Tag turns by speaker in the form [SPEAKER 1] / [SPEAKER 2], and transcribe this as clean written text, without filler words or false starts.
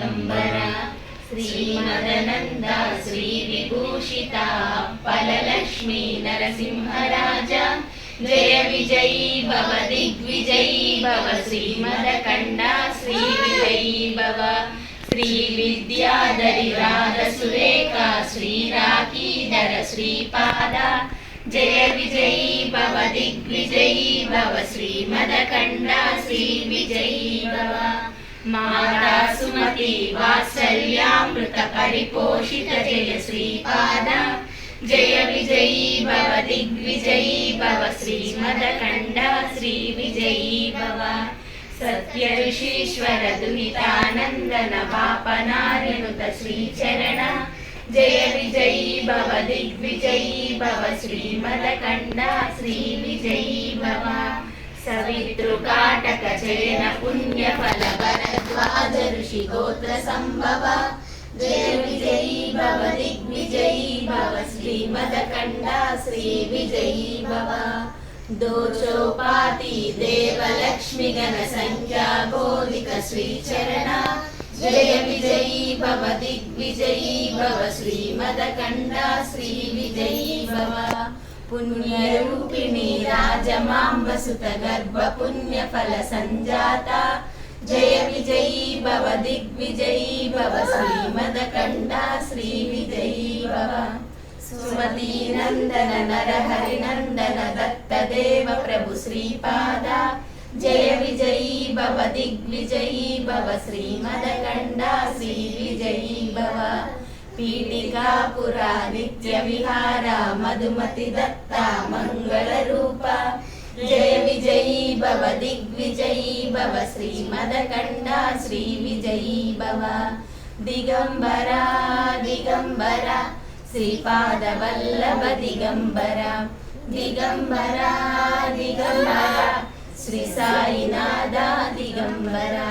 [SPEAKER 1] दिगंबरा श्रीमदनंदा श्री विभूषिता फललक्ष्मी नरसिंहराजा जय विजयी भव दिग्विजयी भव श्रीमदकंडा श्री विजयी भव श्री विद्याधरी राधसुरेखा श्रीराकीधर श्रीपादा जय विजयी भव दिग्विजयी भव श्रीमदकंडा श्री विजयी भव माता सुमति वात्सल्यामृत परिपोषित जय श्रीपादा जय विजयी भव दिग्विजयी भव श्रीमदकंडा श्री विजयी भव सत्य ऋषीश्वर दुहितानंदन वापनार्यनुत श्रीचरण जय विजयी भव दिग्विजयी भव श्रीमदकंडा श्री विजयी भव सवितृकाटक चयन पुण्य फल भरद्वाज ऋषि गोत्र संभव जय विजयी भव दिग्विजयी भव श्रीमदकंडा श्री विजयी भव दो चौपाती देवलक्ष्मी गण संख्या गोलिक श्रीचरण जय विजयी भव दिग्विजयी भव श्रीमदकंडा श्री विजयी भव पुण्यरूपिणी राजमाम्बसुत गर्भ पुण्य फल संजाता जय विजयी भव दिग्विजयी भव श्रीमदकंडा श्री विजयी भव सुमती नंदन नरहरि नंदन दत्त देव प्रभु श्रीपादा जय विजयी भव दिग्विजयी भव श्रीमदकंडा श्री विजयी भव पीठिकापुरा नित्य विहारा मधुमति दत्ता मंगल रूपा जय विजयी भव दिग्विजयी भव श्रीमदकंडा श्री विजयी भव दिगंबरा दिगंबरा श्रीपाद वल्लभ दिगंबरा दिगंबरा दिगंबरा श्री साईनाथ दिगंबरा।